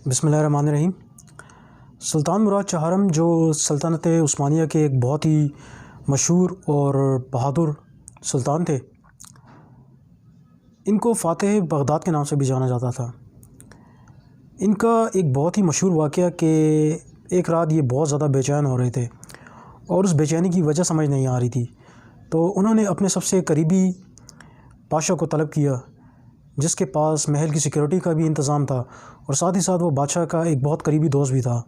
بسم اللہ الرحمن الرحیم۔ سلطان مراد چہارم جو سلطنت عثمانیہ کے ایک بہت ہی مشہور اور بہادر سلطان تھے، ان کو فاتح بغداد کے نام سے بھی جانا جاتا تھا۔ ان کا ایک بہت ہی مشہور واقعہ کہ ایک رات یہ بہت زیادہ بے چین ہو رہے تھے اور اس بے چینی کی وجہ سمجھ نہیں آ رہی تھی، تو انہوں نے اپنے سب سے قریبی بادشاہ کو طلب کیا، جس کے پاس محل کی سیکورٹی کا بھی انتظام تھا اور ساتھ ہی ساتھ وہ بادشاہ کا ایک بہت قریبی دوست بھی تھا۔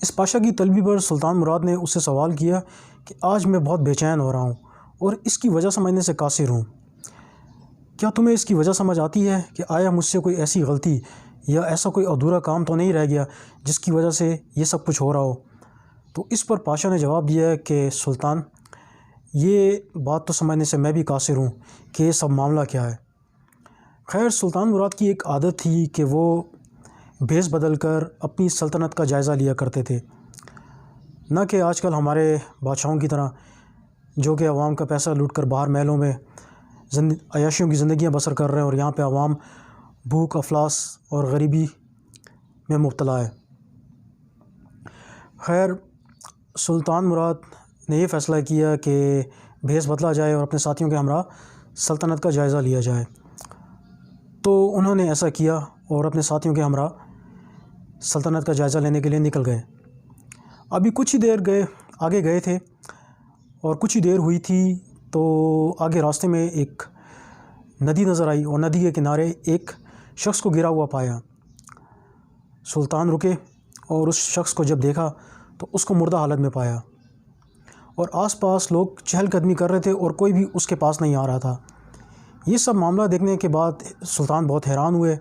اس بادشاہ کی طلبی پر سلطان مراد نے اس سے سوال کیا کہ آج میں بہت بے چین ہو رہا ہوں اور اس کی وجہ سمجھنے سے قاصر ہوں، کیا تمہیں اس کی وجہ سمجھ آتی ہے کہ آیا مجھ سے کوئی ایسی غلطی یا ایسا کوئی ادھورا کام تو نہیں رہ گیا جس کی وجہ سے یہ سب کچھ ہو رہا ہو؟ تو اس پر بادشاہ نے جواب دیا کہ سلطان، یہ بات تو سمجھنے سے میں بھی قاصر ہوں کہ یہ سب معاملہ کیا ہے۔ خیر، سلطان مراد کی ایک عادت تھی کہ وہ بھیس بدل کر اپنی سلطنت کا جائزہ لیا کرتے تھے، نہ کہ آج کل ہمارے بادشاہوں کی طرح جو کہ عوام کا پیسہ لوٹ کر باہر محلوں میں عیاشیوں کی زندگیاں بسر کر رہے ہیں اور یہاں پہ عوام بھوک افلاس اور غریبی میں مبتلا ہے۔ خیر، سلطان مراد نے یہ فیصلہ کیا کہ بھیس بدلا جائے اور اپنے ساتھیوں کے ہمراہ سلطنت کا جائزہ لیا جائے، تو انہوں نے ایسا کیا اور اپنے ساتھیوں کے ہمراہ سلطنت کا جائزہ لینے کے لیے نکل گئے۔ ابھی کچھ ہی دیر آگے گئے تھے اور کچھ ہی دیر ہوئی تھی تو آگے راستے میں ایک ندی نظر آئی اور ندی کے کنارے ایک شخص کو گرا ہوا پایا۔ سلطان رکے اور اس شخص کو جب دیکھا تو اس کو مردہ حالت میں پایا اور آس پاس لوگ چہل قدمی کر رہے تھے اور کوئی بھی اس کے پاس نہیں آ رہا تھا۔ یہ سب معاملہ دیکھنے کے بعد سلطان بہت حیران ہوئے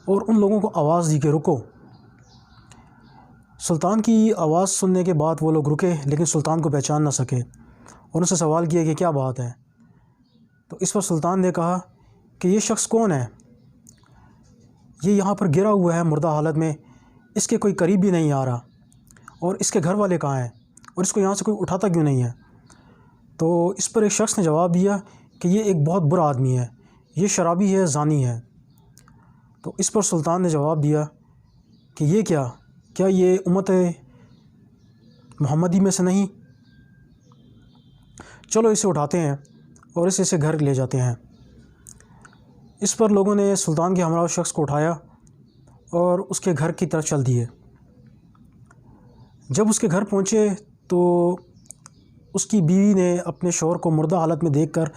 اور ان لوگوں کو آواز دی کہ رکو۔ سلطان کی آواز سننے کے بعد وہ لوگ رکے، لیکن سلطان کو پہچان نہ سکے اور ان سے سوال کیا کہ کیا بات ہے؟ تو اس پر سلطان نے کہا کہ یہ شخص کون ہے؟ یہ یہاں پر گرا ہوا ہے مردہ حالت میں، اس کے کوئی قریب بھی نہیں آ رہا، اور اس کے گھر والے کہاں ہیں اور اس کو یہاں سے کوئی اٹھاتا کیوں نہیں ہے؟ تو اس پر ایک شخص نے جواب دیا کہ یہ ایک بہت برا آدمی ہے، یہ شرابی ہے، زانی ہے۔ تو اس پر سلطان نے جواب دیا کہ یہ کیا یہ امت محمدی میں سے نہیں؟ چلو اسے اٹھاتے ہیں اور اسے گھر لے جاتے ہیں۔ اس پر لوگوں نے سلطان کے ہمراہ شخص کو اٹھایا اور اس کے گھر کی طرف چل دیے۔ جب اس کے گھر پہنچے تو اس کی بیوی نے اپنے شوہر کو مردہ حالت میں دیکھ کر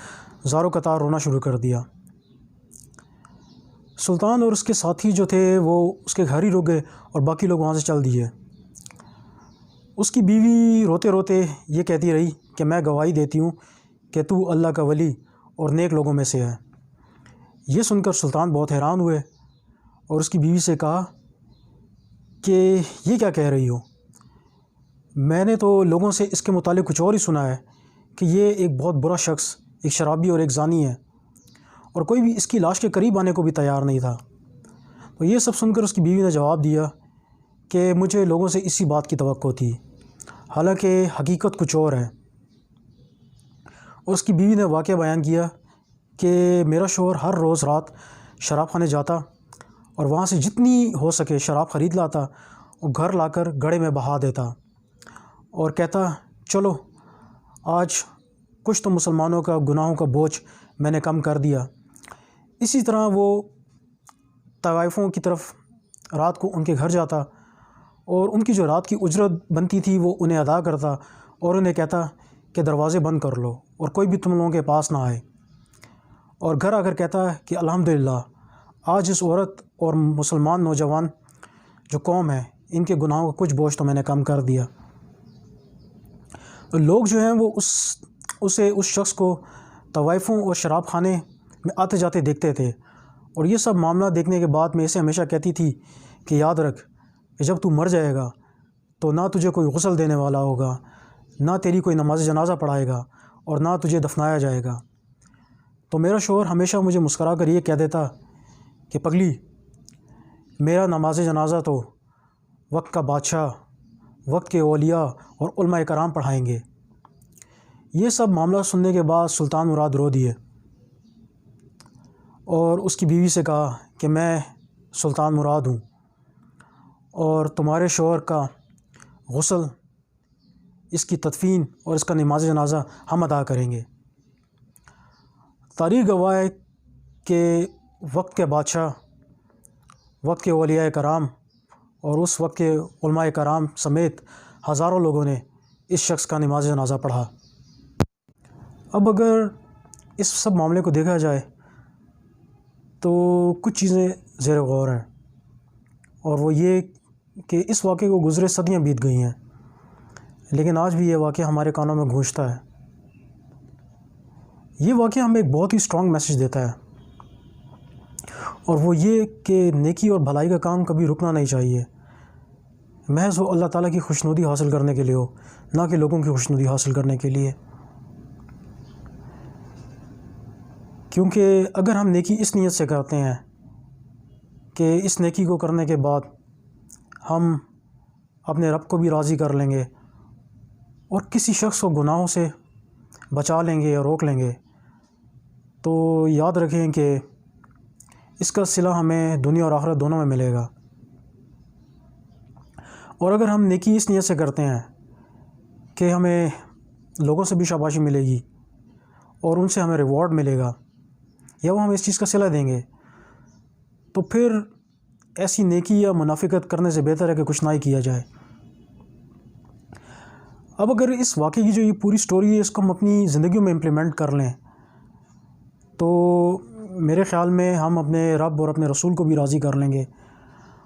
زار و قطار رونا شروع کر دیا۔ سلطان اور اس کے ساتھی جو تھے وہ اس کے گھر ہی رک گئے اور باقی لوگ وہاں سے چل دیے۔ اس کی بیوی روتے روتے یہ کہتی رہی کہ میں گواہی دیتی ہوں کہ تو اللہ کا ولی اور نیک لوگوں میں سے ہے۔ یہ سن کر سلطان بہت حیران ہوئے اور اس کی بیوی سے کہا کہ یہ کیا کہہ رہی ہو؟ میں نے تو لوگوں سے اس کے متعلق کچھ اور ہی سنا ہے کہ یہ ایک بہت برا شخص، ایک شرابی اور ایک زانی ہے، اور کوئی بھی اس کی لاش کے قریب آنے کو بھی تیار نہیں تھا۔ تو یہ سب سن کر اس کی بیوی نے جواب دیا کہ مجھے لوگوں سے اسی بات کی توقع تھی، حالانکہ حقیقت کچھ اور ہے۔ اور اس کی بیوی نے واقعہ بیان کیا کہ میرا شوہر ہر روز رات شراب خانے جاتا اور وہاں سے جتنی ہو سکے شراب خرید لاتا اور گھر لا کر گڑھے میں بہا دیتا اور کہتا چلو آج کچھ تو مسلمانوں کا گناہوں کا بوجھ میں نے کم کر دیا۔ اسی طرح وہ طوائفوں کی طرف رات کو ان کے گھر جاتا اور ان کی جو رات کی اجرت بنتی تھی وہ انہیں ادا کرتا اور انہیں کہتا کہ دروازے بند کر لو اور کوئی بھی تم لوگوں کے پاس نہ آئے، اور گھر آ کر کہتا کہ الحمدللہ آج اس عورت اور مسلمان نوجوان جو قوم ہے ان کے گناہوں کا کچھ بوجھ تو میں نے کم کر دیا۔ لوگ جو ہیں وہ اس شخص کو طوائفوں اور شراب خانے میں آتے جاتے دیکھتے تھے، اور یہ سب معاملہ دیکھنے کے بعد میں اسے ہمیشہ کہتی تھی کہ یاد رکھ کہ جب تو مر جائے گا تو نہ تجھے کوئی غسل دینے والا ہوگا، نہ تیری کوئی نماز جنازہ پڑھائے گا اور نہ تجھے دفنایا جائے گا۔ تو میرا شوہر ہمیشہ مجھے مسکرا کر یہ کہہ دیتا کہ پگلی، میرا نماز جنازہ تو وقت کا بادشاہ، وقت کے اولیاء اور علماء کرام پڑھائیں گے۔ یہ سب معاملہ سننے کے بعد سلطان مراد رو دیے اور اس کی بیوی سے کہا کہ میں سلطان مراد ہوں، اور تمہارے شوہر کا غسل، اس کی تدفین اور اس کا نماز جنازہ ہم ادا کریں گے۔ تاریخ گواہ ہے کہ وقت کے بادشاہ، وقت کے اولیاء کرام اور اس وقت کے علماء کرام سمیت ہزاروں لوگوں نے اس شخص کا نماز جنازہ پڑھا۔ اب اگر اس سب معاملے کو دیکھا جائے تو کچھ چیزیں زیر غور ہیں، اور وہ یہ کہ اس واقعے کو گزرے صدیاں بیت گئی ہیں، لیکن آج بھی یہ واقعہ ہمارے کانوں میں گونجتا ہے۔ یہ واقعہ ہمیں ایک بہت ہی اسٹرانگ میسیج دیتا ہے، اور وہ یہ کہ نیکی اور بھلائی کا کام کبھی رکنا نہیں چاہیے، محض وہ اللہ تعالیٰ کی خوشنودی حاصل کرنے کے لیے ہو، نہ کہ لوگوں کی خوشنودی حاصل کرنے کے لیے۔ کیونکہ اگر ہم نیکی اس نیت سے کرتے ہیں کہ اس نیکی کو کرنے کے بعد ہم اپنے رب کو بھی راضی کر لیں گے اور کسی شخص کو گناہوں سے بچا لیں گے یا روک لیں گے، تو یاد رکھیں کہ اس کا صلہ ہمیں دنیا اور آخرت دونوں میں ملے گا۔ اور اگر ہم نیکی اس نیت سے کرتے ہیں کہ ہمیں لوگوں سے بھی شاباشی ملے گی اور ان سے ہمیں ریوارڈ ملے گا، یا وہ ہمیں اس چیز کا صلہ دیں گے، تو پھر ایسی نیکی یا منافقت کرنے سے بہتر ہے کہ کچھ نہ ہی کیا جائے۔ اب اگر اس واقعے کی جو یہ پوری سٹوری ہے اس کو ہم اپنی زندگیوں میں امپلیمنٹ کر لیں تو میرے خیال میں ہم اپنے رب اور اپنے رسول کو بھی راضی کر لیں گے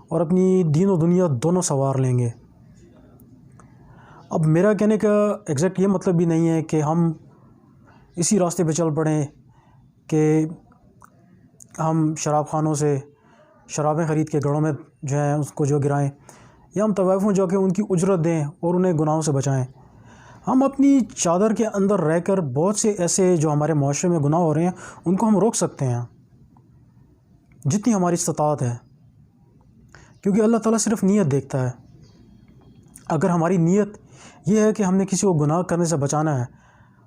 اور اپنی دین و دنیا دونوں سنوار لیں گے۔ اب میرا کہنے کا ایگزیکٹ یہ مطلب بھی نہیں ہے کہ ہم اسی راستے پہ چل پڑیں کہ ہم شراب خانوں سے شرابیں خرید کے گھروں میں جو ہیں اس کو جو گرائیں، یا ہم طوائفوں جو کہ ان کی اجرت دیں اور انہیں گناہوں سے بچائیں۔ ہم اپنی چادر کے اندر رہ کر بہت سے ایسے جو ہمارے معاشرے میں گناہ ہو رہے ہیں ان کو ہم روک سکتے ہیں جتنی ہماری استطاعت ہے، کیونکہ اللہ تعالیٰ صرف نیت دیکھتا ہے۔ اگر ہماری نیت یہ ہے کہ ہم نے کسی کو گناہ کرنے سے بچانا ہے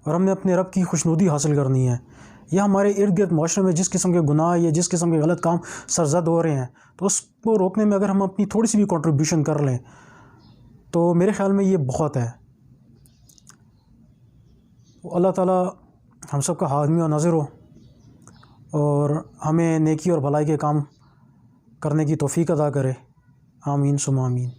اور ہم نے اپنے رب کی خوشنودی حاصل کرنی ہے، یا ہمارے ارد گرد معاشرے میں جس قسم کے گناہ یا جس قسم کے غلط کام سرزد ہو رہے ہیں تو اس کو روکنے میں اگر ہم اپنی تھوڑی سی بھی کنٹریبیوشن کر لیں تو میرے خیال میں یہ بہت ہے۔ اللہ تعالیٰ ہم سب کا حامی و ناظر ہو اور ہمیں نیکی اور بھلائی کے کام کرنے کی توفیق عطا کرے۔ آمین ثم آمین۔